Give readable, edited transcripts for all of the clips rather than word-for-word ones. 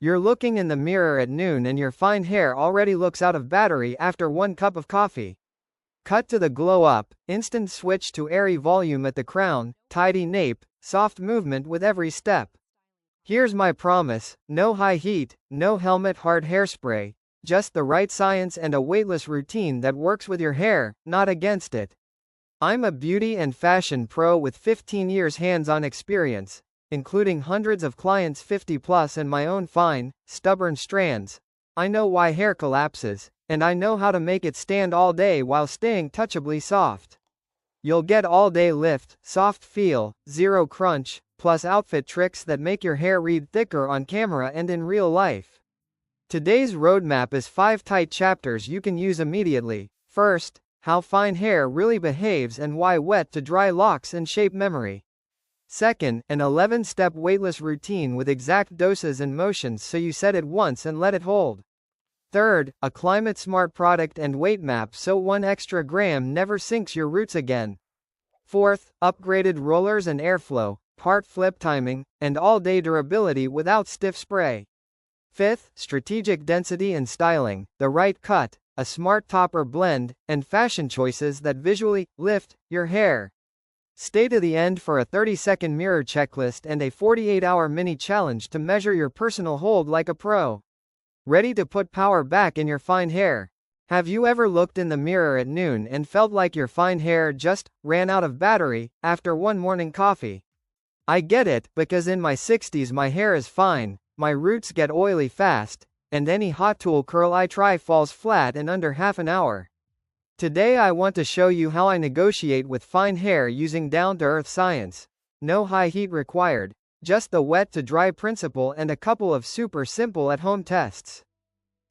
You're looking in the mirror at noon and your fine hair already looks out of battery after 1 cup of coffee. Cut to the glow up, instant switch to airy volume at the crown, tidy nape, soft movement with every step. Here's my promise: no high heat, no helmet hard hairspray, just the right science and a weightless routine that works with your hair, not against it. I'm a beauty and fashion pro with 15 years hands-on experience, including hundreds of clients 50 plus and my own fine, stubborn strands. I know why hair collapses, and I know how to make it stand all day while staying touchably soft. You'll get all-day lift, soft feel, zero crunch, plus outfit tricks that make your hair read thicker on camera and in real life. Today's roadmap is 5 tight chapters you can use immediately. First, how fine hair really behaves and why wet to dry locks and shape memory. Second, an 11-step weightless routine with exact doses and motions so you set it once and let it hold. Third, a climate-smart product and weight map so 1 extra gram never sinks your roots again. Fourth, upgraded rollers and airflow, part flip timing, and all-day durability without stiff spray. Fifth, strategic density and styling, the right cut, a smart topper blend, and fashion choices that visually lift your hair. Stay to the end for a 30-second mirror checklist and a 48-hour mini challenge to measure your personal hold like a pro. Ready to put power back in your fine hair? Have you ever looked in the mirror at noon and felt like your fine hair just ran out of battery after 1 morning coffee? I get it, because in my 60s my hair is fine, my roots get oily fast, and any hot tool curl I try falls flat in under half an hour. Today I want to show you how I negotiate with fine hair using down-to-earth science. No high heat required, just the wet to dry principle and a couple of super simple at-home tests.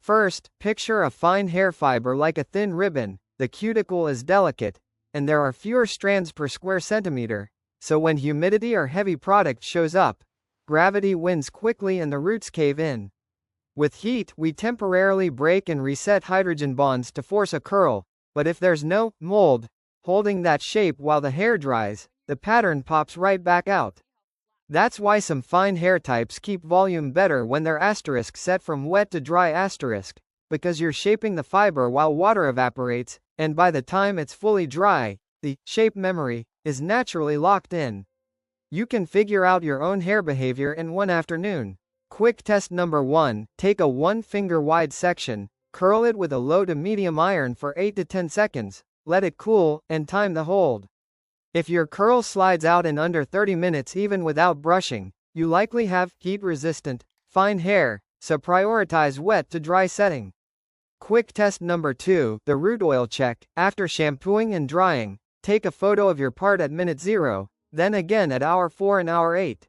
First, picture a fine hair fiber like a thin ribbon. The cuticle is delicate, and there are fewer strands per square centimeter, so when humidity or heavy product shows up, gravity wins quickly and the roots cave in. With heat, we temporarily break and reset hydrogen bonds to force a curl, but if there's no mold holding that shape while the hair dries, the pattern pops right back out. That's why some fine hair types keep volume better when they're asterisk set from wet to dry asterisk, because you're shaping the fiber while water evaporates, and by the time it's fully dry, the shape memory is naturally locked in. You can figure out your own hair behavior in 1 afternoon. Quick test number 1, take a 1-finger wide section, curl it with a low to medium iron for 8 to 10 seconds, let it cool, and time the hold. If your curl slides out in under 30 minutes even without brushing, you likely have heat-resistant, fine hair, so prioritize wet to dry setting. Quick test number 2, the root oil check. After shampooing and drying, take a photo of your part at minute 0, then again at hour 4 and hour 8.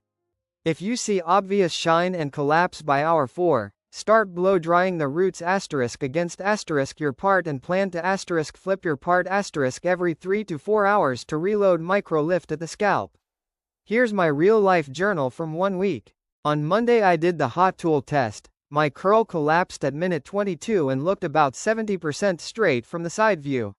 If you see obvious shine and collapse by hour 4, start blow drying the roots asterisk against asterisk your part and plan to asterisk flip your part asterisk every 3 to 4 hours to reload micro lift at the scalp. Here's my real life journal from 1 week. On Monday I did the hot tool test. My curl collapsed at minute 22 and looked about 70% straight from the side view.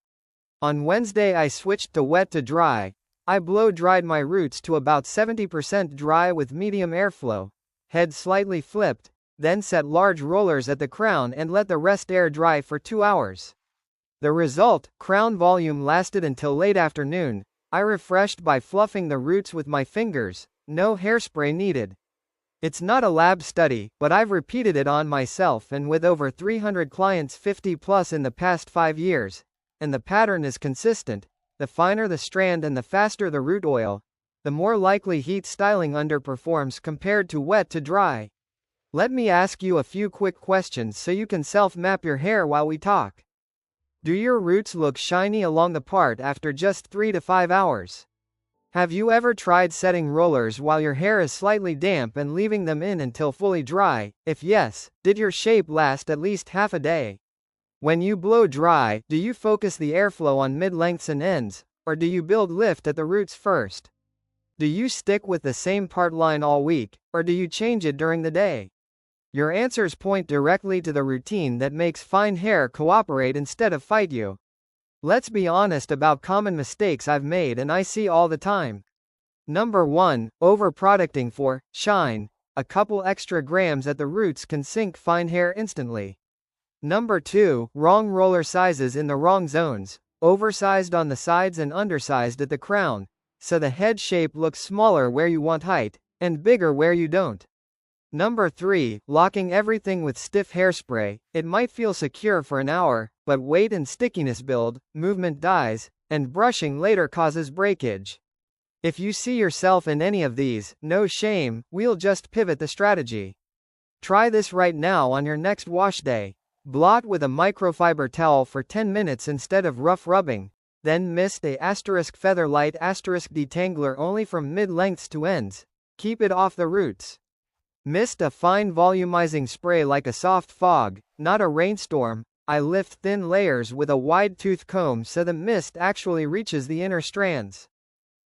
On Wednesday I switched to wet to dry. I blow dried my roots to about 70% dry with medium airflow, head slightly flipped, then set large rollers at the crown and let the rest air dry for 2 hours. The result, crown volume lasted until late afternoon. I refreshed by fluffing the roots with my fingers, no hairspray needed. It's not a lab study, but I've repeated it on myself and with over 300 clients 50 plus in the past 5 years, and the pattern is consistent. The finer the strand and the faster the root oil, the more likely heat styling underperforms compared to wet to dry. Let me ask you a few quick questions so you can self-map your hair while we talk. Do your roots look shiny along the part after just 3 to 5 hours? Have you ever tried setting rollers while your hair is slightly damp and leaving them in until fully dry? If yes, did your shape last at least half a day? When you blow dry, do you focus the airflow on mid-lengths and ends, or do you build lift at the roots first? Do you stick with the same part line all week, or do you change it during the day? Your answers point directly to the routine that makes fine hair cooperate instead of fight you. Let's be honest about common mistakes I've made and I see all the time. Number 1, over-producting for shine. a couple extra grams at the roots can sink fine hair instantly. Number 2, wrong roller sizes in the wrong zones, oversized on the sides and undersized at the crown, so the head shape looks smaller where you want height, and bigger where you don't. Number 3, locking everything with stiff hairspray. It might feel secure for an hour, but weight and stickiness build, movement dies, and brushing later causes breakage. If you see yourself in any of these, no shame, we'll just pivot the strategy. Try this right now on your next wash day. Blot with a microfiber towel for 10 minutes instead of rough rubbing, then mist a feather light detangler only from mid-lengths to ends. Keep it off the roots. Mist a fine volumizing spray like a soft fog, not a rainstorm. I lift thin layers with a wide tooth comb so the mist actually reaches the inner strands.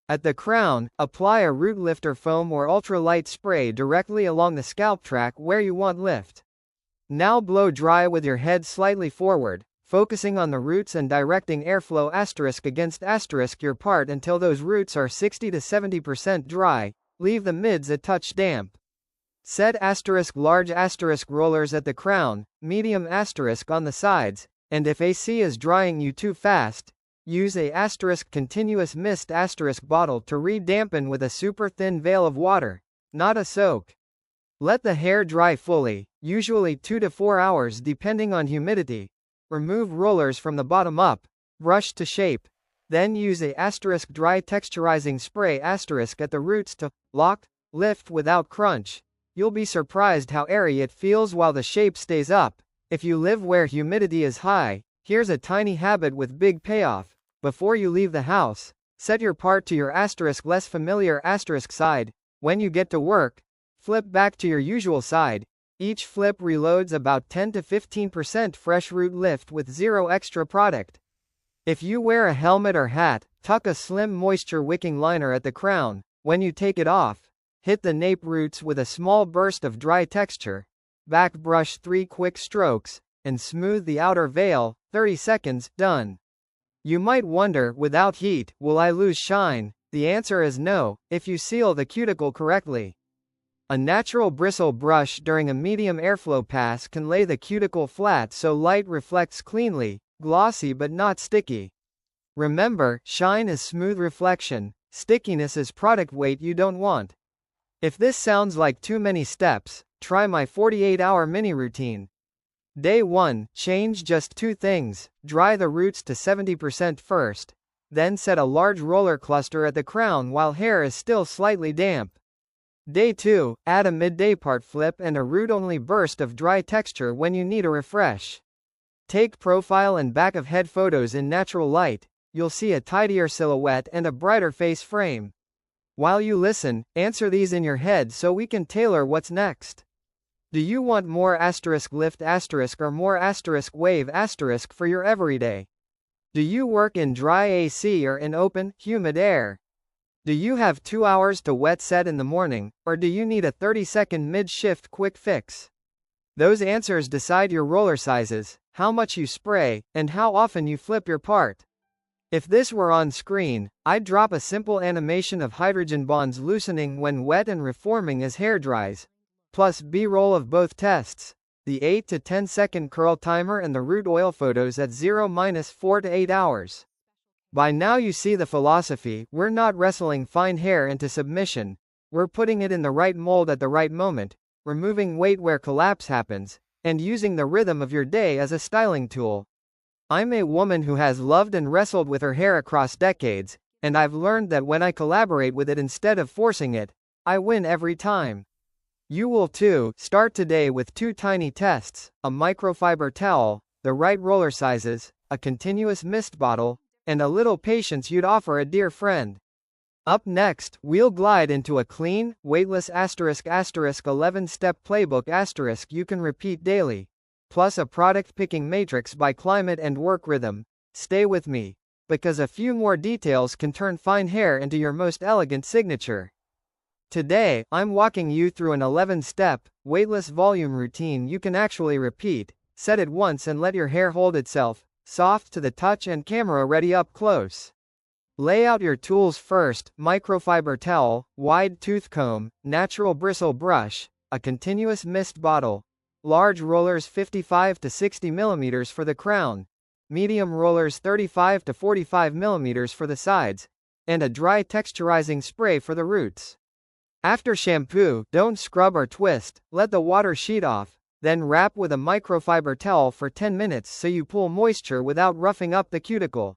At the crown, apply a root lifter foam or ultra-light spray directly along the scalp track where you want lift. Now blow dry with your head slightly forward, focusing on the roots and directing airflow against your part until those roots are 60 to 70% dry. Leave the mids a touch damp. Set large rollers at the crown, medium on the sides, and if AC is drying you too fast, use a continuous mist bottle to re-dampen with a super thin veil of water, not a soak. Let the hair dry fully, usually 2 to 4 hours depending on humidity. Remove rollers from the bottom up, brush to shape. Then use a dry texturizing spray at the roots to lock, lift without crunch. You'll be surprised how airy it feels while the shape stays up. If you live where humidity is high, here's a tiny habit with big payoff. Before you leave the house, set your part to your less familiar side. When you get to work, flip back to your usual side. Each flip reloads about 10 to 15% fresh root lift with zero extra product. If you wear a helmet or hat, tuck a slim moisture wicking liner at the crown. When you take it off, hit the nape roots with a small burst of dry texture. Back brush 3 quick strokes, and smooth the outer veil. 30 seconds, done. You might wonder, without heat, will I lose shine? The answer is no, if you seal the cuticle correctly. A natural bristle brush during a medium airflow pass can lay the cuticle flat so light reflects cleanly, glossy but not sticky. Remember, shine is smooth reflection, stickiness is product weight you don't want. If this sounds like too many steps, try my 48-hour mini routine. Day 1, change just 2 things. Dry the roots to 70% first. Then set a large roller cluster at the crown while hair is still slightly damp. Day 2, add a midday part flip and a root-only burst of dry texture when you need a refresh. Take profile and back of head photos in natural light. You'll see a tidier silhouette and a brighter face frame. While you listen, answer these in your head so we can tailor what's next. Do you want more lift or more wave for your everyday? Do you work in dry AC or in open, humid air? Do you have 2 hours to wet set in the morning, or do you need a 30-second mid-shift quick fix? Those answers decide your roller sizes, how much you spray, and how often you flip your part. If this were on screen, I'd drop a simple animation of hydrogen bonds loosening when wet and reforming as hair dries. Plus B-roll of both tests, the 8 to 10 second curl timer and the root oil photos at 0-4 to 8 hours. By now you see the philosophy, we're not wrestling fine hair into submission, we're putting it in the right mold at the right moment, removing weight where collapse happens, and using the rhythm of your day as a styling tool. I'm a woman who has loved and wrestled with her hair across decades, and I've learned that when I collaborate with it instead of forcing it, I win every time. You will too. Start today with 2 tiny tests, a microfiber towel, the right roller sizes, a continuous mist bottle, and a little patience you'd offer a dear friend. Up next, we'll glide into a clean, weightless ** 11-step playbook * you can repeat daily, plus a product picking matrix by climate and work rhythm. Stay with me, because a few more details can turn fine hair into your most elegant signature. Today, I'm walking you through an 11-step, weightless volume routine you can actually repeat. Set it once and let your hair hold itself, soft to the touch and camera ready up close. Lay out your tools first: microfiber towel, wide tooth comb, natural bristle brush, a continuous mist bottle. Large rollers 55 to 60 mm for the crown. Medium rollers 35 to 45 mm for the sides. And a dry texturizing spray for the roots. After shampoo, don't scrub or twist, let the water sheet off, then wrap with a microfiber towel for 10 minutes so you pull moisture without roughing up the cuticle.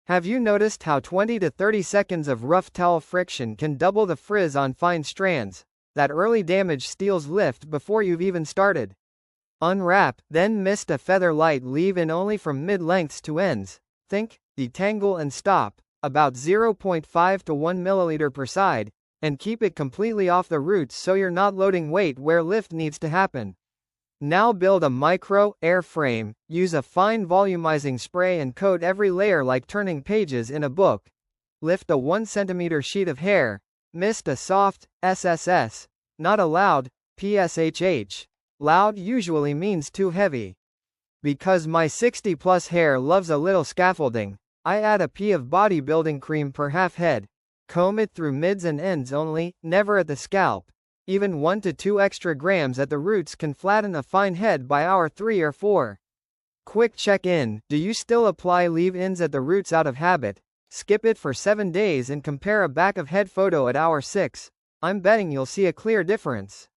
Have you noticed how 20 to 30 seconds of rough towel friction can double the frizz on fine strands? That early damage steals lift before you've even started. Unwrap, then mist a feather light leave-in only from mid-lengths to ends. Think, detangle and stop, about 0.5 to 1 milliliter per side, and keep it completely off the roots so you're not loading weight where lift needs to happen. Now build a micro-air frame, use a fine volumizing spray and coat every layer like turning pages in a book. Lift a 1 cm sheet of hair, mist a soft, SSS, not a loud, PSHH. Loud usually means too heavy. Because my 60+ hair loves a little scaffolding, I add a pea of bodybuilding cream per half head. Comb it through mids and ends only, never at the scalp. Even 1 to 2 extra grams at the roots can flatten a fine head by hour 3 or 4. Quick check-in, do you still apply leave-ins at the roots out of habit? Skip it for 7 days and compare a back of head photo at hour 6. I'm betting you'll see a clear difference.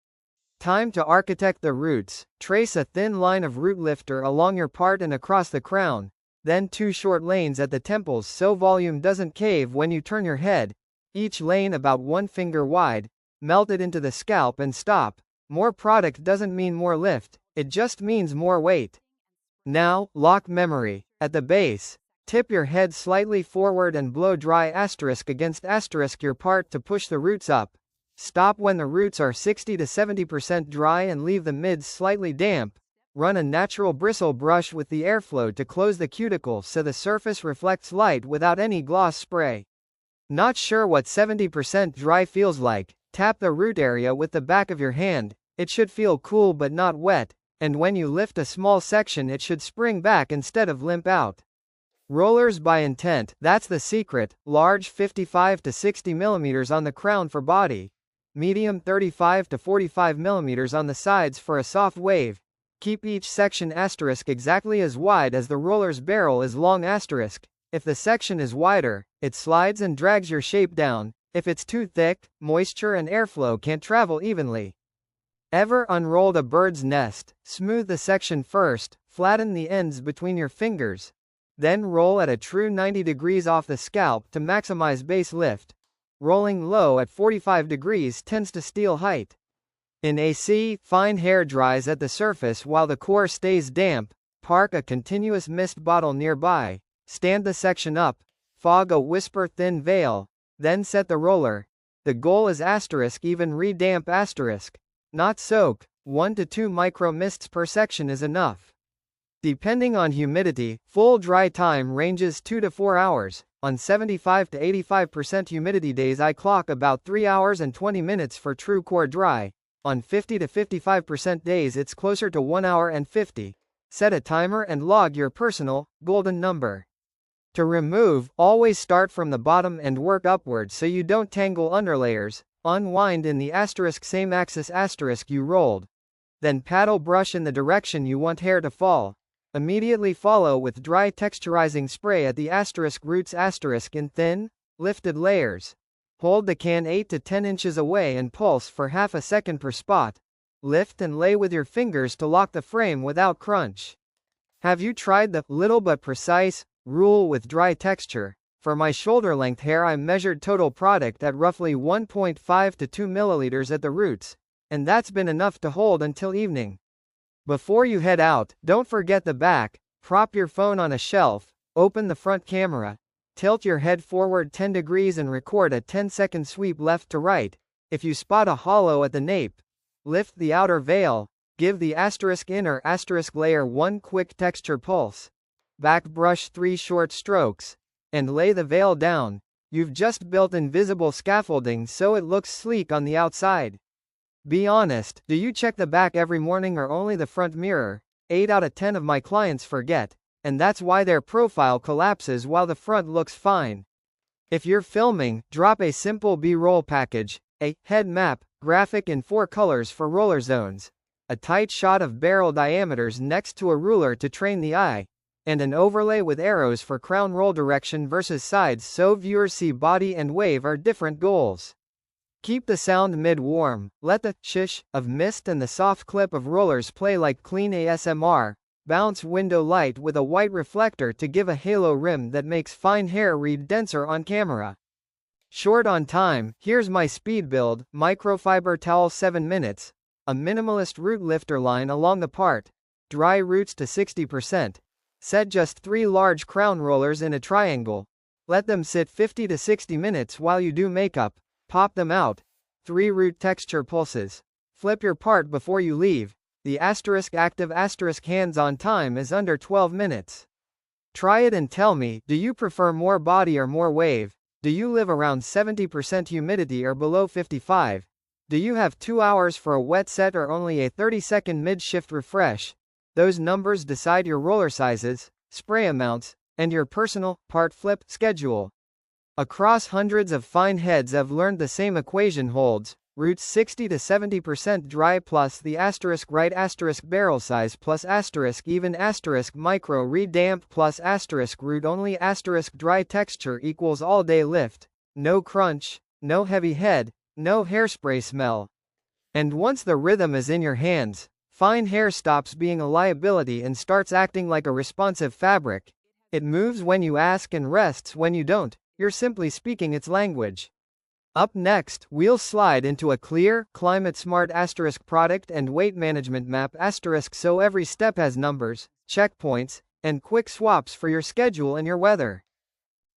Time to architect the roots. Trace a thin line of root lifter along your part and across the crown, then 2 short lanes at the temples so volume doesn't cave when you turn your head, each lane about 1 finger wide. Melt it into the scalp and stop. More product doesn't mean more lift, it just means more weight. Now, lock memory. At the base, tip your head slightly forward and blow dry * against * your part to push the roots up. Stop when the roots are 60 to 70% dry and leave the mids slightly damp. Run a natural bristle brush with the airflow to close the cuticle so the surface reflects light without any gloss spray. Not sure what 70% dry feels like? Tap the root area with the back of your hand, it should feel cool but not wet, and when you lift a small section it should spring back instead of limp out. Rollers by intent, that's the secret. Large 55 to 60 mm on the crown for body. Medium 35 to 45 mm on the sides for a soft wave. Keep each section * exactly as wide as the roller's barrel is long *. If the section is wider, it slides and drags your shape down. If it's too thick, moisture and airflow can't travel evenly. Ever unrolled a bird's nest? Smooth the section first, flatten the ends between your fingers. Then roll at a true 90 degrees off the scalp to maximize base lift. Rolling low at 45 degrees tends to steal height. In AC, fine hair dries at the surface while the core stays damp. Park a continuous mist bottle nearby. Stand the section up. Fog a whisper thin veil. Then set the roller. The goal is * even re-damp *. Not soak. 1 to 2 micro mists per section is enough. Depending on humidity, full dry time ranges 2 to 4 hours. On 75 to 85% humidity days I clock about 3 hours and 20 minutes for true core dry. On 50 to 55% days it's closer to 1 hour and 50. Set a timer and log your personal, golden number. To remove, always start from the bottom and work upward so you don't tangle underlayers. Unwind in the * same axis * you rolled. Then paddle brush in the direction you want hair to fall. Immediately follow with dry texturizing spray at the * roots * in thin, lifted layers. Hold the can 8 to 10 inches away and pulse for half a second per spot. Lift and lay with your fingers to lock the frame without crunch. Have you tried the little but precise rule with dry texture? For my shoulder-length hair I measured total product at roughly 1.5 to 2 milliliters at the roots, and that's been enough to hold until evening. Before you head out, don't forget the back. Prop your phone on a shelf, open the front camera, tilt your head forward 10 degrees and record a 10-second sweep left to right. If you spot a hollow at the nape, lift the outer veil, give the * inner * layer one quick texture pulse. Back brush 3 short strokes, and lay the veil down. You've just built invisible scaffolding so it looks sleek on the outside. Be honest, do you check the back every morning or only the front mirror? 8 out of 10 of my clients forget, and that's why their profile collapses while the front looks fine. If you're filming, drop a simple B-roll package, a head map, graphic in 4 colors for roller zones, a tight shot of barrel diameters next to a ruler to train the eye, and an overlay with arrows for crown roll direction versus sides so viewers see body and wave are different goals. Keep the sound mid-warm, let the shish of mist and the soft clip of rollers play like clean ASMR, bounce window light with a white reflector to give a halo rim that makes fine hair read denser on camera. Short on time, here's my speed build: microfiber towel 7 minutes, a minimalist root lifter line along the part, dry roots to 60%, set just 3 large crown rollers in a triangle, let them sit 50 to 60 minutes while you do makeup, pop them out, 3 root texture pulses, flip your part before you leave, the active hands-on time is under 12 minutes. Try it and tell me, do you prefer more body or more wave? Do you live around 70% humidity or below 55? Do you have 2 hours for a wet set or only a 30-second mid-shift refresh? Those numbers decide your roller sizes, spray amounts, and your personal part flip schedule. Across hundreds of fine heads I've learned the same equation holds: roots 60 to 70% dry plus the right barrel size plus even micro damp plus root only dry texture equals all day lift, no crunch, no heavy head, no hairspray smell. And once the rhythm is in your hands, fine hair stops being a liability and starts acting like a responsive fabric. It moves when you ask and rests when you don't. You're simply speaking its language. Up next, we'll slide into a clear, climate-smart product and weight management map so every step has numbers, checkpoints, and quick swaps for your schedule and your weather.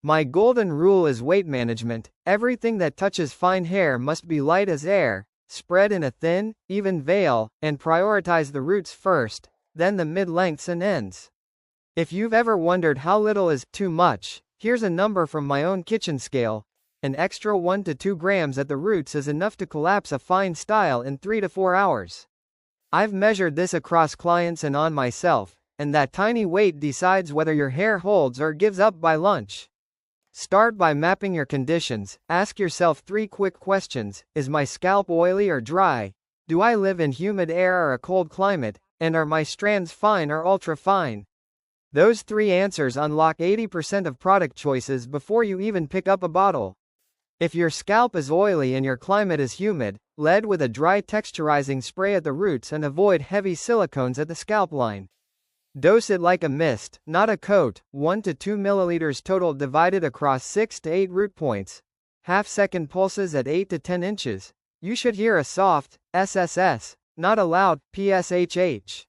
My golden rule is weight management: everything that touches fine hair must be light as air, spread in a thin, even veil, and prioritize the roots first, then the mid-lengths and ends. If you've ever wondered how little is too much, here's a number from my own kitchen scale: an extra 1 to 2 grams at the roots is enough to collapse a fine style in 3 to 4 hours. I've measured this across clients and on myself, and that tiny weight decides whether your hair holds or gives up by lunch. Start by mapping your conditions. Ask yourself 3 quick questions: is my scalp oily or dry? Do I live in humid air or a cold climate? And are my strands fine or ultra fine? Those 3 answers unlock 80% of product choices before you even pick up a bottle. If your scalp is oily and your climate is humid, lead with a dry texturizing spray at the roots and avoid heavy silicones at the scalp line. Dose it like a mist, not a coat: 1 to 2 milliliters total divided across 6 to 8 root points. Half-second pulses at 8 to 10 inches. You should hear a soft SSS, not a loud PSHH.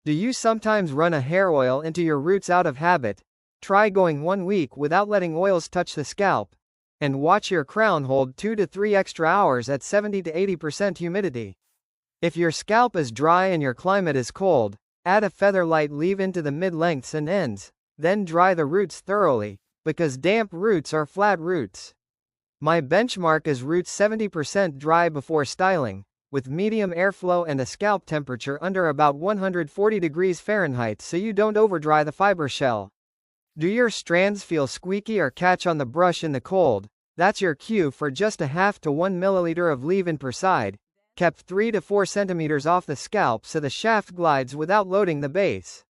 Do you sometimes run a hair oil into your roots out of habit? Try going 1 week without letting oils touch the scalp, and watch your crown hold 2 to 3 extra hours at 70 to 80% humidity. If your scalp is dry and your climate is cold, add a feather light leave into the mid-lengths and ends, then dry the roots thoroughly, because damp roots are flat roots. My benchmark is roots 70% dry before styling, with medium airflow and a scalp temperature under about 140 degrees Fahrenheit so you don't overdry the fiber shell. Do your strands feel squeaky or catch on the brush in the cold? That's your cue for just a half to 1 milliliter of leave-in per side, kept 3 to 4 centimeters off the scalp so the shaft glides without loading the base.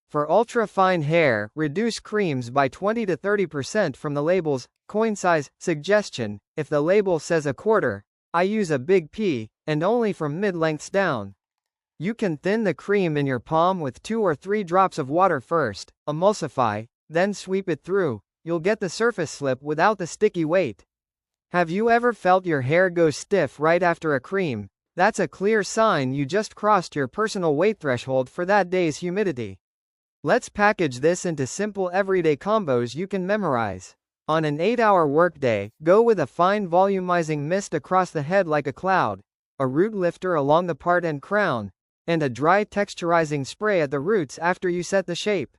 For ultra-fine hair, reduce creams by 20 to 30% from the label's coin size suggestion. If the label says a quarter, I use a big P, and only from mid-lengths down. You can thin the cream in your palm with 2 or 3 drops of water first, emulsify, then sweep it through. You'll get the surface slip without the sticky weight. Have you ever felt your hair go stiff right after a cream? That's a clear sign you just crossed your personal weight threshold for that day's humidity. Let's package this into simple everyday combos you can memorize. On an 8-hour workday, go with a fine volumizing mist across the head like a cloud, a root lifter along the part and crown, and a dry texturizing spray at the roots after you set the shape.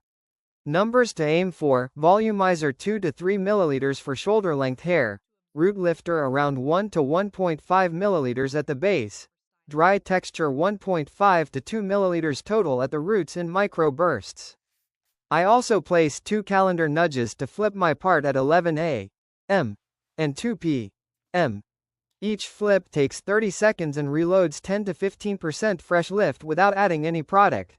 Numbers to aim for: volumizer 2 to 3 milliliters for shoulder-length hair, root lifter around 1 to 1.5 milliliters at the base, dry texture 1.5 to 2 milliliters total at the roots in micro bursts. I also place 2 calendar nudges to flip my part at 11 a.m. and 2 p.m. Each flip takes 30 seconds and reloads 10 to 15% fresh lift without adding any product.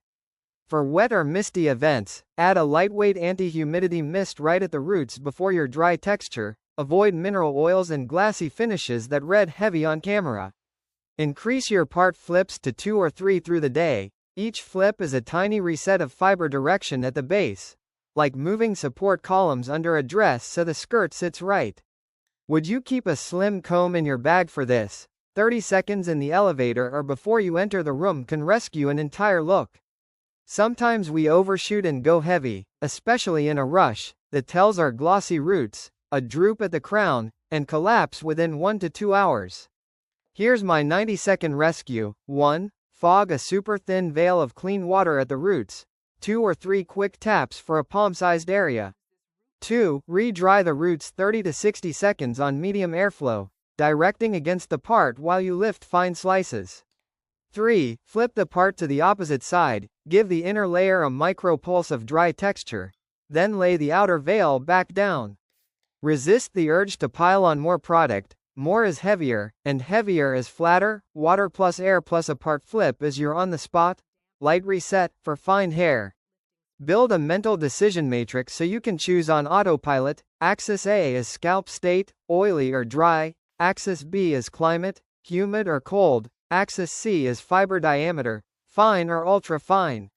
For wet or misty events, add a lightweight anti-humidity mist right at the roots before your dry texture. Avoid mineral oils and glassy finishes that read heavy on camera. Increase your part flips to 2 or 3 through the day. Each flip is a tiny reset of fiber direction at the base, like moving support columns under a dress so the skirt sits right. Would you keep a slim comb in your bag for this? 30 seconds in the elevator or before you enter the room can rescue an entire look. Sometimes we overshoot and go heavy, especially in a rush. The tells are glossy roots, a droop at the crown, and collapse within 1 to 2 hours. Here's my 90-second rescue. 1. Fog a super thin veil of clean water at the roots. 2 or 3 quick taps for a palm-sized area. 2. Re-dry the roots 30 to 60 seconds on medium airflow, directing against the part while you lift fine slices. 3. Flip the part to the opposite side, give the inner layer a micro pulse of dry texture, then lay the outer veil back down. Resist the urge to pile on more product. More is heavier, and heavier is flatter. Water plus air plus a part flip as you're on the spot. Light reset for fine hair. Build a mental decision matrix so you can choose on autopilot. Axis A is scalp state, oily or dry. Axis B is climate, humid or cold. Axis C is fiber diameter, fine or ultra fine.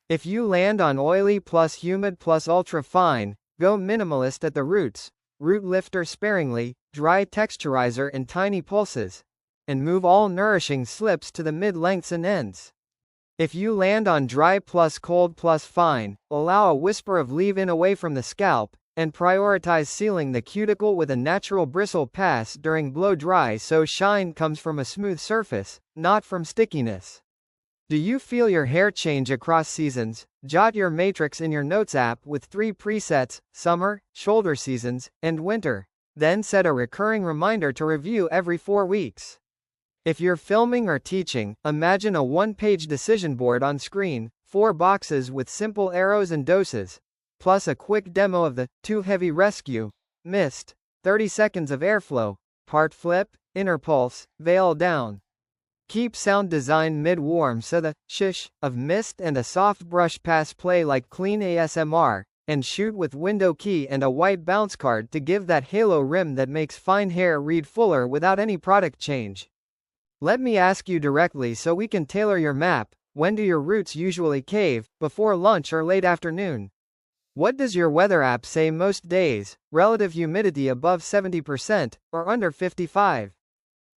If you land on oily plus humid plus ultra fine, go minimalist at the roots. Root lifter sparingly, dry texturizer in tiny pulses, and move all nourishing slips to the mid-lengths and ends. If you land on dry plus cold plus fine, allow a whisper of leave-in away from the scalp, and prioritize sealing the cuticle with a natural bristle pass during blow-dry so shine comes from a smooth surface, not from stickiness. Do you feel your hair change across seasons? Jot your matrix in your Notes app with 3 presets: summer, shoulder seasons, and winter. Then set a recurring reminder to review every 4 weeks. If you're filming or teaching, imagine a 1-page decision board on screen, 4 boxes with simple arrows and doses, plus a quick demo of the too heavy rescue, mist, 30 seconds of airflow, part flip, inner pulse, veil down. Keep sound design mid-warm so the shish of mist and a soft brush pass play like clean ASMR, and shoot with window key and a white bounce card to give that halo rim that makes fine hair read fuller without any product change. Let me ask you directly so we can tailor your map. When do your roots usually cave, before lunch or late afternoon? What does your weather app say most days? Relative humidity above 70% or under 55%?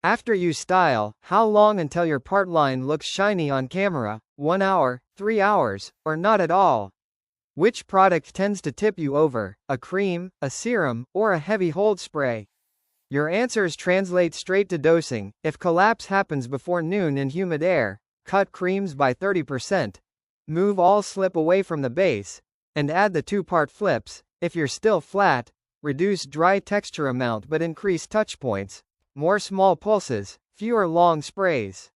After you style, how long until your part line looks shiny on camera? 1 hour, 3 hours, or not at all? Which product tends to tip you over, a cream, a serum, or a heavy hold spray? Your answers translate straight to dosing. If collapse happens before noon in humid air, cut creams by 30%, move all slip away from the base, and add the 2-part flips. If you're still flat, reduce dry texture amount but increase touch points. More small pulses, fewer long sprays.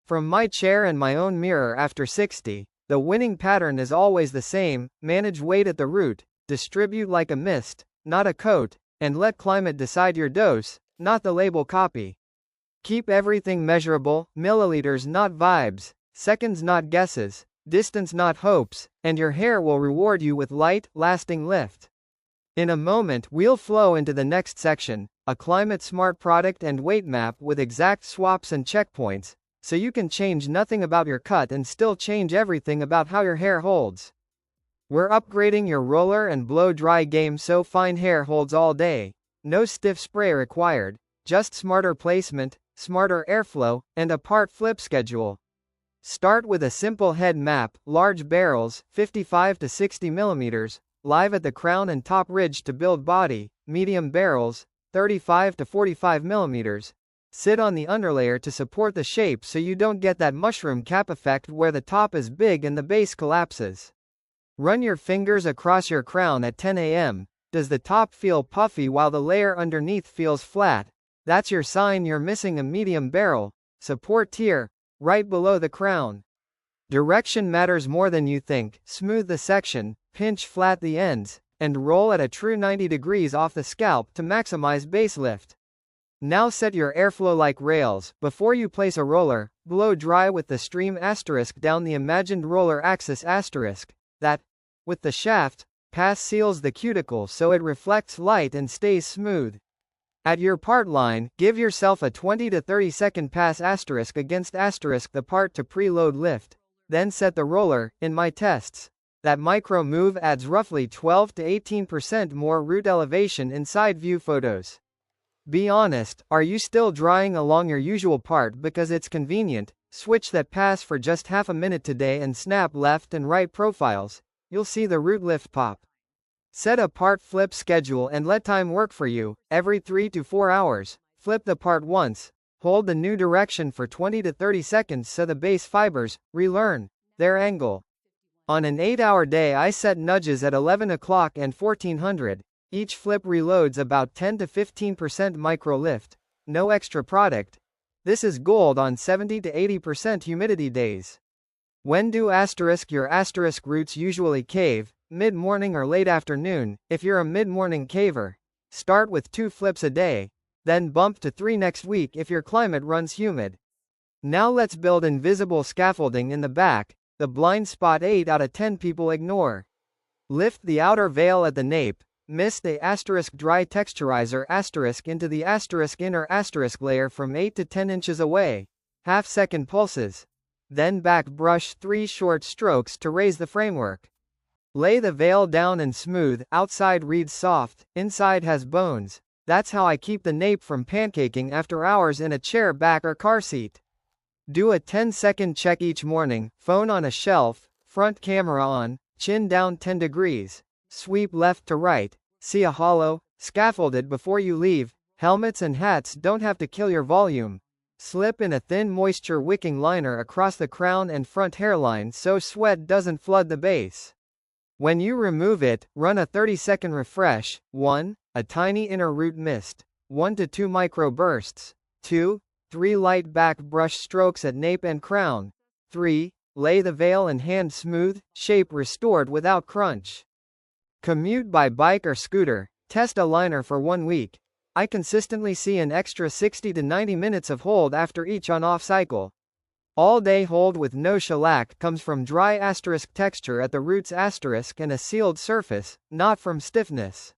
From my chair and my own mirror after 60, the winning pattern is always the same: manage weight at the root, distribute like a mist, not a coat, and let climate decide your dose, not the label copy. Keep everything measurable, milliliters not vibes, seconds not guesses, distance not hopes, and your hair will reward you with light, lasting lift. In a moment we'll flow into the next section, a climate-smart product and weight map with exact swaps and checkpoints, so you can change nothing about your cut and still change everything about how your hair holds. We're upgrading your roller and blow-dry game so fine hair holds all day. No stiff spray required, just smarter placement, smarter airflow, and a part flip schedule. Start with a simple head map: large barrels, 55 to 60 millimeters, live at the crown and top ridge to build body; medium barrels, 35 to 45 millimeters, sit on the underlayer to support the shape so you don't get that mushroom cap effect where the top is big and the base collapses. Run your fingers across your crown at 10 a.m. Does the top feel puffy while the layer underneath feels flat? That's your sign you're missing a medium barrel, support tier, right below the crown. Direction matters more than you think. Smooth the section, pinch flat the ends, and roll at a true 90 degrees off the scalp to maximize base lift. Now set your airflow like rails. Before you place a roller, blow dry with the stream asterisk down the imagined roller axis asterisk. That, with the shaft, pass seals the cuticle so it reflects light and stays smooth. At your part line, give yourself a 20 to 30 second pass asterisk against asterisk the part to preload lift. Then set the roller. In my tests, that micro move adds roughly 12 to 18% more root elevation in side view photos. Be honest, are you still drying along your usual part because it's convenient? Switch that pass for just half a minute today and snap left and right profiles. You'll see the root lift pop. Set a part flip schedule and let time work for you. Every 3 to 4 hours, flip the part once. Hold the new direction for 20 to 30 seconds so the base fibers relearn their angle. On an 8-hour day, I set nudges at 11 o'clock and 1400. Each flip reloads about 10 to 15% micro lift. No extra product. This is gold on 70 to 80% humidity days. When do your asterisk roots usually cave? Mid-morning or late afternoon. If you're a mid-morning caver, start with 2 flips a day, then bump to 3 next week if your climate runs humid. Now let's build invisible scaffolding in the back, the blind spot 8 out of 10 people ignore. Lift the outer veil at the nape. Mist the asterisk dry texturizer asterisk into the asterisk inner asterisk layer from 8 to 10 inches away. Half-second pulses. Then back brush 3 short strokes to raise the framework. Lay the veil down and smooth. Outside reads soft, inside has bones. That's how I keep the nape from pancaking after hours in a chair back or car seat. Do a 10-second check each morning. Phone on a shelf, front camera on, chin down 10 degrees. Sweep left to right. See a hollow? Scaffolded before you leave. Helmets and hats don't have to kill your volume. Slip in a thin moisture wicking liner across the crown and front hairline so sweat doesn't flood the base. When you remove it, run a 30-second refresh. 1. A tiny inner root mist. 1 to 2 micro bursts. 2. 3 light back brush strokes at nape and crown. 3. Lay the veil and hand smooth, shape restored without crunch. Commute by bike or scooter. Test a liner for 1 week. I consistently see an extra 60 to 90 minutes of hold after each on-off cycle. All-day hold with no shellac comes from dry asterisk texture at the roots asterisk and a sealed surface, not from stiffness.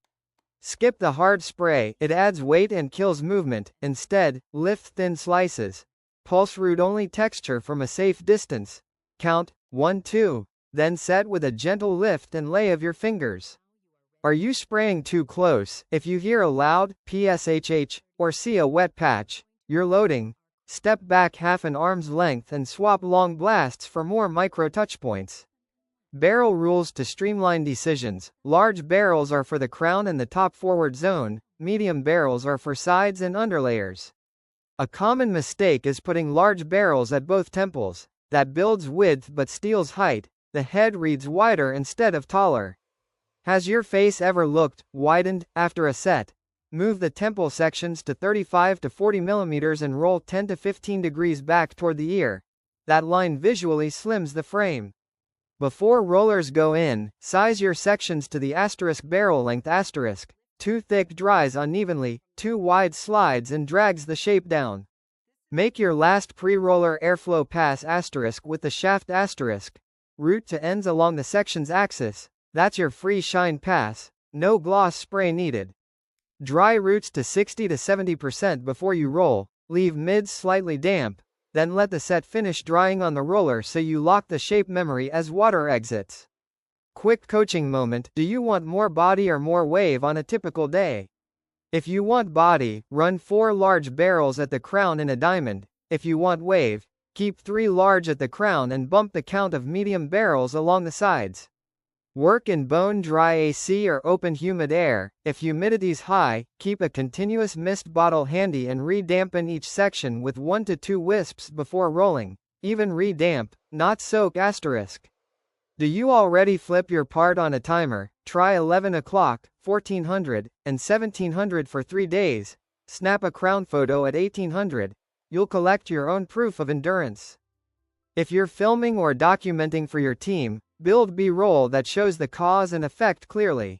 Skip the hard spray, it adds weight and kills movement. Instead, lift thin slices. Pulse root only texture from a safe distance. Count 1, 2. Then set with a gentle lift and lay of your fingers. Are you spraying too close? If you hear a loud pshh or see a wet patch, you're loading. Step back half an arm's length and swap long blasts for more micro touchpoints. Barrel rules to streamline decisions. Large barrels are for the crown and the top forward zone, medium barrels are for sides and underlayers. A common mistake is putting large barrels at both temples. That builds width but steals height. The head reads wider instead of taller. Has your face ever looked widened after a set? Move the temple sections to 35 to 40 mm and roll 10 to 15 degrees back toward the ear. That line visually slims the frame. Before rollers go in, size your sections to the asterisk barrel length asterisk. Too thick dries unevenly, too wide slides and drags the shape down. Make your last pre-roller airflow pass asterisk with the shaft asterisk. Root to ends along the section's axis. That's your free shine pass. No gloss spray needed. Dry roots to 60 to 70% before you roll. Leave mids slightly damp. Then let the set finish drying on the roller so you lock the shape memory as water exits. Quick coaching moment. Do you want more body or more wave on a typical day? If you want body, run 4 large barrels at the crown in a diamond. If you want wave, keep 3 large at the crown and bump the count of medium barrels along the sides. Work in bone-dry AC or open humid air. If humidity's high, keep a continuous mist bottle handy and re-dampen each section with 1 to 2 wisps before rolling. Even re-damp, not soak asterisk. Do you already flip your part on a timer? Try 11 o'clock, 1400, and 1700 for 3 days. Snap a crown photo at 1800. You'll collect your own proof of endurance. If you're filming or documenting for your team, build B-roll that shows the cause and effect clearly.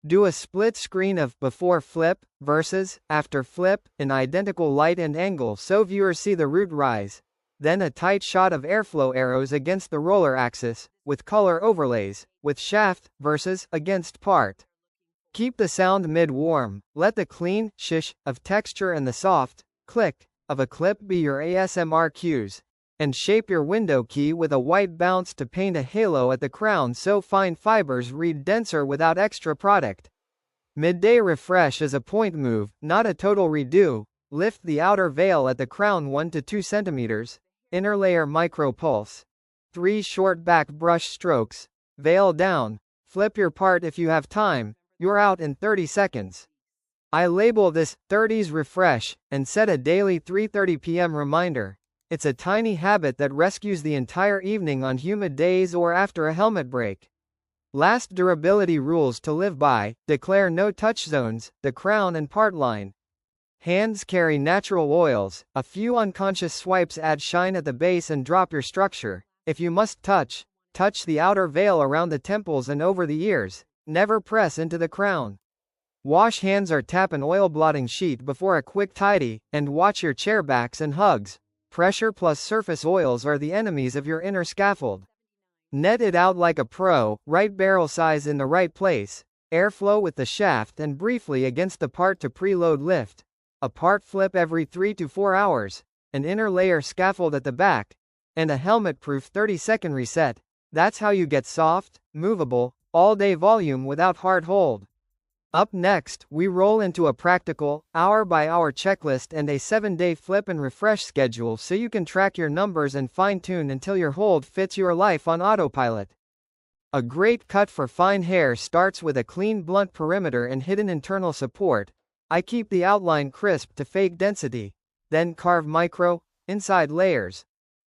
Do a split screen of before flip versus after flip in identical light and angle so viewers see the root rise. Then a tight shot of airflow arrows against the roller axis, with color overlays, with shaft versus against part. Keep the sound mid-warm, let the clean shish of texture and the soft click of a clip be your ASMR cues, and shape your window key with a white bounce to paint a halo at the crown so fine fibers read denser without extra product. Midday refresh is a point move, not a total redo. Lift the outer veil at the crown 1 to 2 cm, inner layer micro pulse. 3 short back brush strokes, veil down, flip your part if you have time, you're out in 30 seconds. I label this 30s refresh and set a daily 3:30 p.m. reminder. It's a tiny habit that rescues the entire evening on humid days or after a helmet break. Last durability rules to live by: declare no touch zones, the crown and part line. Hands carry natural oils, a few unconscious swipes add shine at the base and drop your structure. If you must touch the outer veil around the temples and over the ears. Never press into the crown. Wash hands or tap an oil blotting sheet before a quick tidy, and watch your chair backs and hugs. Pressure plus surface oils are the enemies of your inner scaffold. Net it out like a pro, right barrel size in the right place, airflow with the shaft and briefly against the part to preload lift. A part flip every 3 to 4 hours, an inner layer scaffold at the back, and a helmet-proof 30-second reset. That's how you get soft, movable, all-day volume without hard hold. Up next, we roll into a practical, hour-by-hour checklist and a 7-day flip and refresh schedule so you can track your numbers and fine-tune until your hold fits your life on autopilot. A great cut for fine hair starts with a clean blunt perimeter and hidden internal support. I keep the outline crisp to fake density. Then carve micro, inside layers,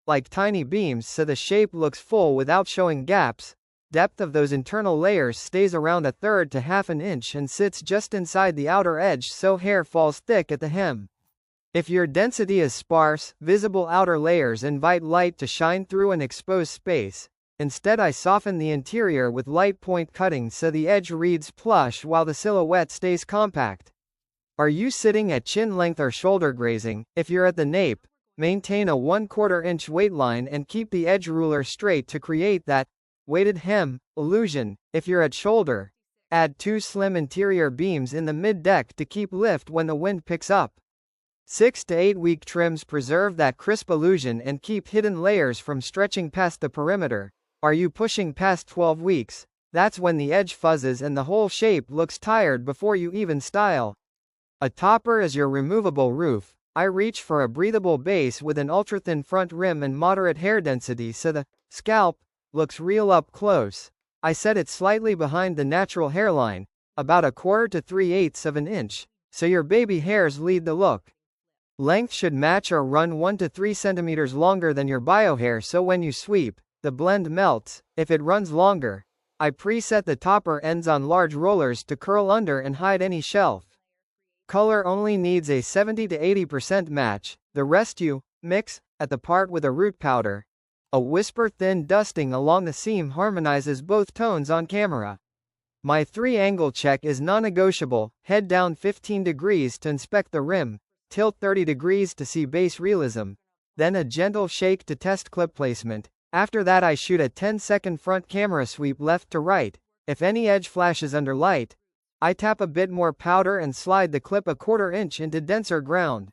like tiny beams so the shape looks full without showing gaps. Depth of those internal layers stays around 1/3 to 1/2 inch and sits just inside the outer edge so hair falls thick at the hem. If your density is sparse, visible outer layers invite light to shine through and expose space. Instead, I soften the interior with light point cutting so the edge reads plush while the silhouette stays compact. Are you sitting at chin length or shoulder grazing? If you're at the nape, maintain a 1/4 inch weight line and keep the edge ruler straight to create that weighted hem illusion. If you're at shoulder, add 2 slim interior beams in the mid-deck to keep lift when the wind picks up. 6 to 8 week trims preserve that crisp illusion and keep hidden layers from stretching past the perimeter. Are you pushing past 12 weeks? That's when the edge fuzzes and the whole shape looks tired before you even style. A topper is your removable roof. I reach for a breathable base with an ultra-thin front rim and moderate hair density so the scalp looks real up close. I set it slightly behind the natural hairline, about 1/4 to 3/8 of an inch, so your baby hairs lead the look. Length should match or run 1 to 3 centimeters longer than your bio hair so when you sweep, the blend melts. If it runs longer, I preset the topper ends on large rollers to curl under and hide any shelf. Color only needs a 70 to 80% match, the rest you mix at the part with a root powder. A whisper-thin dusting along the seam harmonizes both tones on camera. My 3-angle check is non-negotiable: head down 15 degrees to inspect the rim, tilt 30 degrees to see base realism, then a gentle shake to test clip placement. After that I shoot a 10-second front camera sweep left to right. If any edge flashes under light, I tap a bit more powder and slide the clip 1/4 inch into denser ground.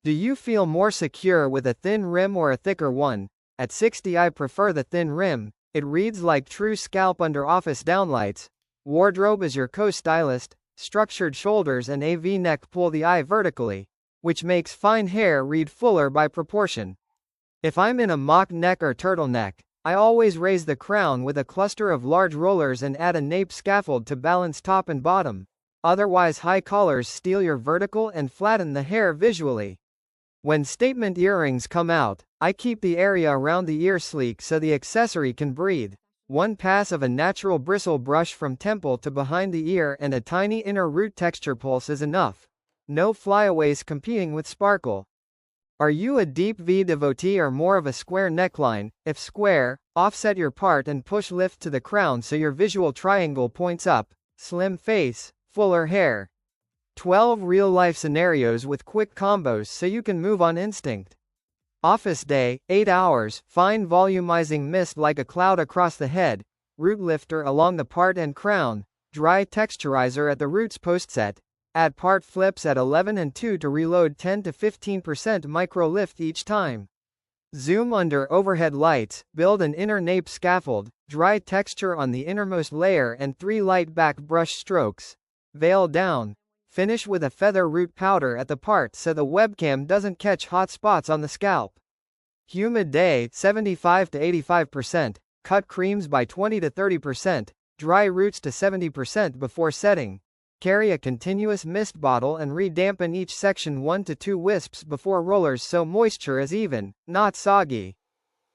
Do you feel more secure with a thin rim or a thicker one? At 60 I prefer the thin rim, it reads like true scalp under office downlights. Wardrobe is your co-stylist, structured shoulders and a V-neck pull the eye vertically, which makes fine hair read fuller by proportion. If I'm in a mock neck or turtleneck, I always raise the crown with a cluster of large rollers and add a nape scaffold to balance top and bottom. Otherwise high collars steal your vertical and flatten the hair visually. When statement earrings come out, I keep the area around the ear sleek so the accessory can breathe. 1 pass of a natural bristle brush from temple to behind the ear and a tiny inner root texture pulse is enough. No flyaways competing with sparkle. Are you a deep V devotee or more of a square neckline? If square, offset your part and push lift to the crown so your visual triangle points up. slim face, fuller hair. 12 real-life scenarios with quick combos so you can move on instinct. Office day, 8 hours, fine volumizing mist like a cloud across the head, root lifter along the part and crown, dry texturizer at the roots postset, add part flips at 11 and 2 to reload 10 to 15% micro lift each time. Zoom under overhead lights, build an inner nape scaffold, dry texture on the innermost layer and 3 light back brush strokes. Veil down. Finish with a feather root powder at the part so the webcam doesn't catch hot spots on the scalp. Humid day, 75 to 85%, cut creams by 20 to 30%, dry roots to 70% before setting. Carry a continuous mist bottle and re-dampen each section 1 to 2 wisps before rollers so moisture is even, not soggy.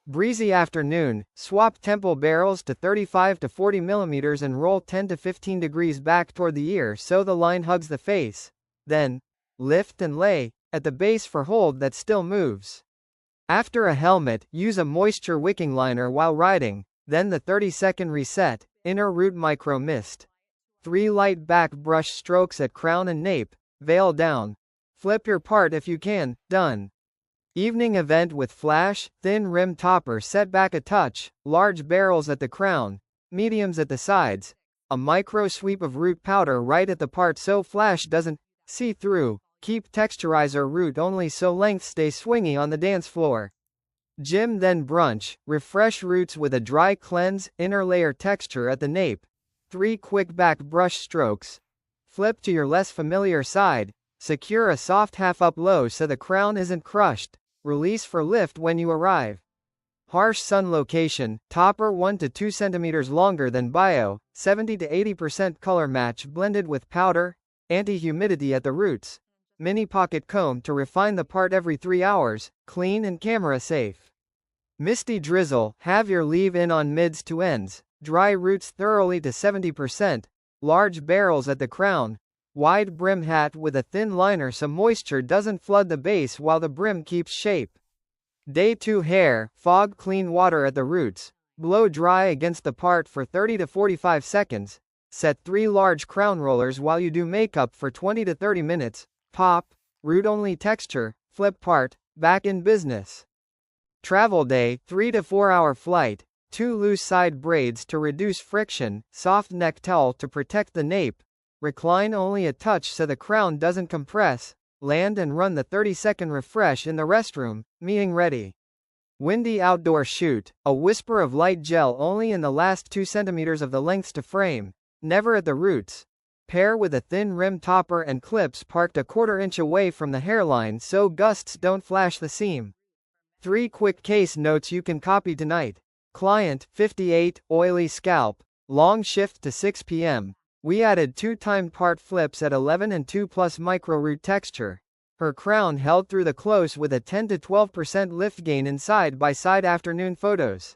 Breezy afternoon, swap temple barrels to 35 to 40 mm and roll 10 to 15 degrees back toward the ear so the line hugs the face. Then, lift and lay, at the base for hold that still moves. After a helmet, use a moisture wicking liner while riding, then the 30-second reset, inner root micro mist. 3 light back brush strokes at crown and nape, veil down. Flip your part if you can, done. Evening event with flash, thin rim topper set back a touch, large barrels at the crown, mediums at the sides, a micro sweep of root powder right at the part so flash doesn't see through, keep texturizer root only so length stays swingy on the dance floor. Gym then brunch, refresh roots with a dry cleanse, inner layer texture at the nape, 3 quick back brush strokes, flip to your less familiar side, secure a soft half up low so the crown isn't crushed. Release for lift when you arrive. Harsh sun location, topper 1 to 2 cm longer than bio, 70 to 80% color match blended with powder, anti-humidity at the roots. Mini pocket comb to refine the part every 3 hours, clean and camera safe. Misty drizzle, have your leave in on mids to ends, dry roots thoroughly to 70%, large barrels at the crown, wide brim hat with a thin liner so moisture doesn't flood the base while the brim keeps shape. Day 2 hair, fog clean water at the roots, blow dry against the part for 30 to 45 seconds, set 3 large crown rollers while you do makeup for 20 to 30 minutes, pop, root only texture, flip part, back in business. Travel day, 3 to 4 hour flight, 2 loose side braids to reduce friction, soft neck towel to protect the nape, recline only a touch so the crown doesn't compress, land and run the 30-second refresh in the restroom, meeting ready. Windy outdoor shoot, a whisper of light gel only in the last 2 cm of the lengths to frame, never at the roots. Pair with a thin rim topper and clips parked a 1/4 inch away from the hairline so gusts don't flash the seam. 3 quick case notes you can copy tonight. Client, 58, oily scalp, long shift to 6 p.m. We added 2 timed part flips at 11 and 2 plus micro root texture. Her crown held through the close with a 10 to 12% lift gain in side-by-side afternoon photos.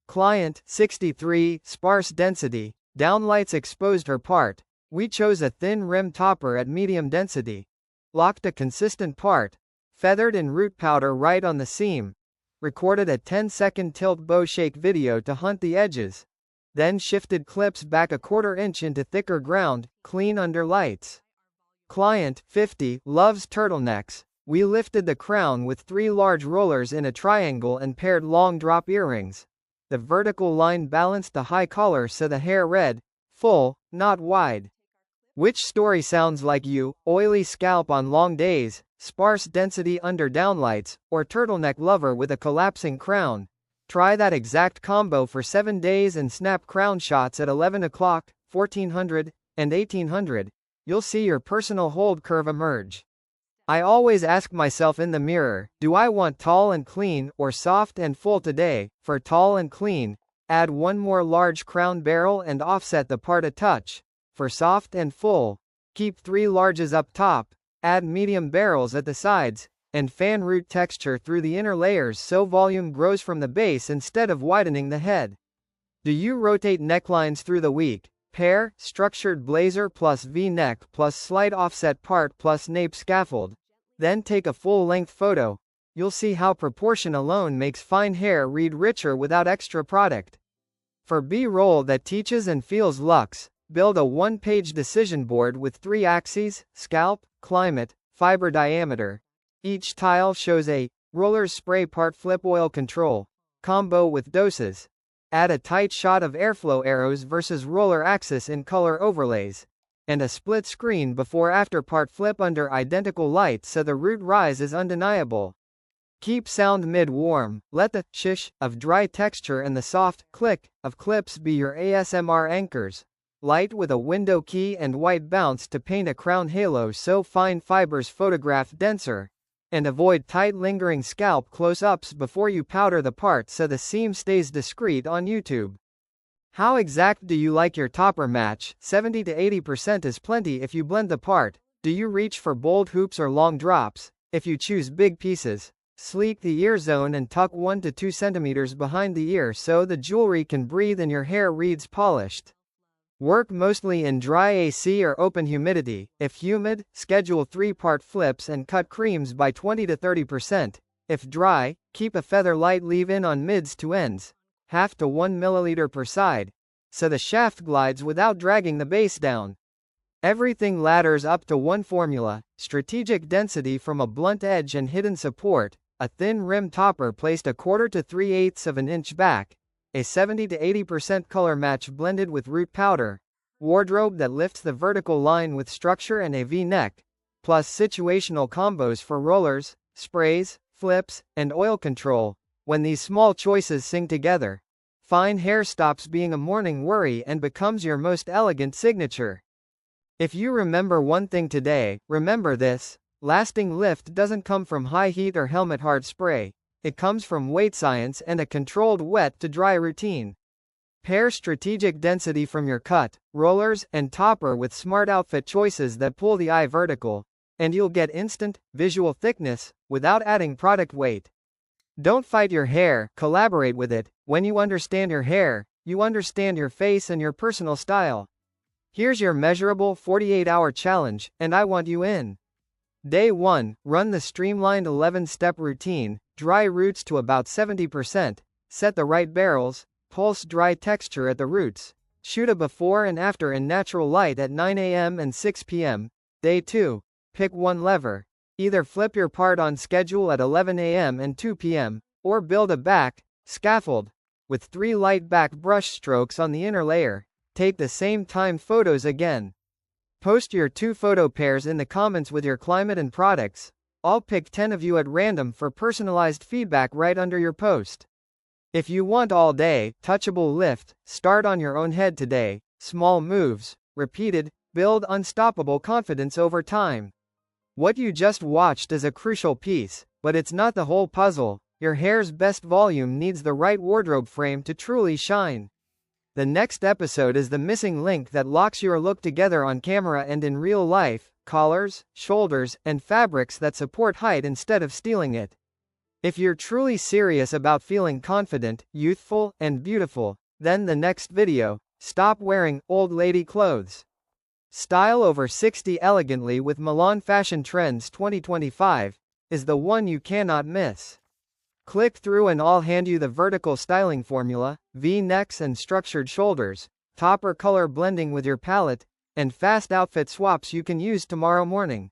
Client, 63, sparse density, downlights exposed her part. We chose a thin rim topper at medium density. Locked a consistent part. Feathered in root powder right on the seam. Recorded a 10-second tilt bow shake video to hunt the edges. Then shifted clips back a 1/4 inch into thicker ground, clean under lights. Client, 50, loves turtlenecks. We lifted the crown with 3 large rollers in a triangle and paired long drop earrings. The vertical line balanced the high collar so the hair read, full, not wide. Which story sounds like you, oily scalp on long days, sparse density under downlights, or turtleneck lover with a collapsing crown? Try that exact combo for 7 days and snap crown shots at 11 o'clock, 1400, and 1800. You'll see your personal hold curve emerge. I always ask myself in the mirror, do I want tall and clean or soft and full today? For tall and clean, add 1 more large crown barrel and offset the part a touch. For soft and full, keep 3 larges up top, add medium barrels at the sides, and fan root texture through the inner layers so volume grows from the base instead of widening the head. Do you rotate necklines through the week? Pair, structured blazer plus V-neck plus slight offset part plus nape scaffold. Then take a full-length photo. You'll see how proportion alone makes fine hair read richer without extra product. For B-roll that teaches and feels luxe, Build a one-page decision board with 3 axes: scalp, climate, fiber diameter. Each tile shows a rollers spray part flip oil control combo with doses. Add a tight shot of airflow arrows versus roller axis in color overlays. And a split screen before-after part flip under identical light so the root rise is undeniable. Keep sound mid-warm, let the shish of dry texture and the soft click of clips be your ASMR anchors. Light with a window key and white bounce to paint a crown halo so fine fibers photograph denser. And avoid tight lingering scalp close-ups before you powder the part so the seam stays discreet on YouTube. How exact do you like your topper match? 70 to 80% is plenty if you blend the part. Do you reach for bold hoops or long drops? If you choose big pieces, sleek the ear zone and tuck 1 to 2 centimeters behind the ear so the jewelry can breathe and your hair reads polished. Work mostly in dry AC or open humidity. If humid, schedule 3-part flips and cut creams by 20 to 30%. If dry, keep a feather light leave-in on mids to ends, half to 1 milliliter per side, so the shaft glides without dragging the base down. Everything ladders up to one formula: strategic density from a blunt edge and hidden support, a thin rim topper placed 1/4 to 3/8 of an inch back, a 70 to 80% color match blended with root powder, wardrobe that lifts the vertical line with structure and a V-neck, plus situational combos for rollers, sprays, flips, and oil control. When these small choices sing together, fine hair stops being a morning worry and becomes your most elegant signature. If you remember one thing today, remember this: lasting lift doesn't come from high heat or helmet hard spray. It comes from weight science and a controlled wet-to-dry routine. Pair strategic density from your cut, rollers, and topper with smart outfit choices that pull the eye vertical, and you'll get instant, visual thickness, without adding product weight. Don't fight your hair, collaborate with it. When you understand your hair, you understand your face and your personal style. Here's your measurable 48-hour challenge, and I want you in. Day 1, run the streamlined 11-step routine. Dry roots to about 70%, set the right barrels, pulse dry texture at the roots, shoot a before and after in natural light at 9 a.m. and 6 p.m. Day 2, pick one lever. Either flip your part on schedule at 11 a.m. and 2 p.m., or build a back scaffold with 3 light back brush strokes on the inner layer. Take the same timed photos again. Post your 2 photo pairs in the comments with your climate and products. I'll pick 10 of you at random for personalized feedback right under your post. If you want all day, touchable lift, start on your own head today. Small moves, repeated, build unstoppable confidence over time. What you just watched is a crucial piece, but it's not the whole puzzle. Your hair's best volume needs the right wardrobe frame to truly shine. The next episode is the missing link that locks your look together on camera and in real life: collars, shoulders, and fabrics that support height instead of stealing it. If you're truly serious about feeling confident, youthful, and beautiful, then the next video: stop wearing old lady clothes. Style over 60 elegantly with Milan Fashion Trends 2025 is the one you cannot miss. Click through and I'll hand you the vertical styling formula, V-necks and structured shoulders, topper color blending with your palette, and fast outfit swaps you can use tomorrow morning.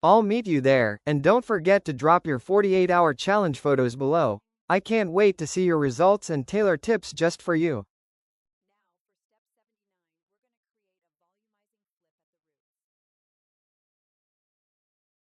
I'll meet you there, and don't forget to drop your 48-hour challenge photos below. I can't wait to see your results and tailor tips just for you.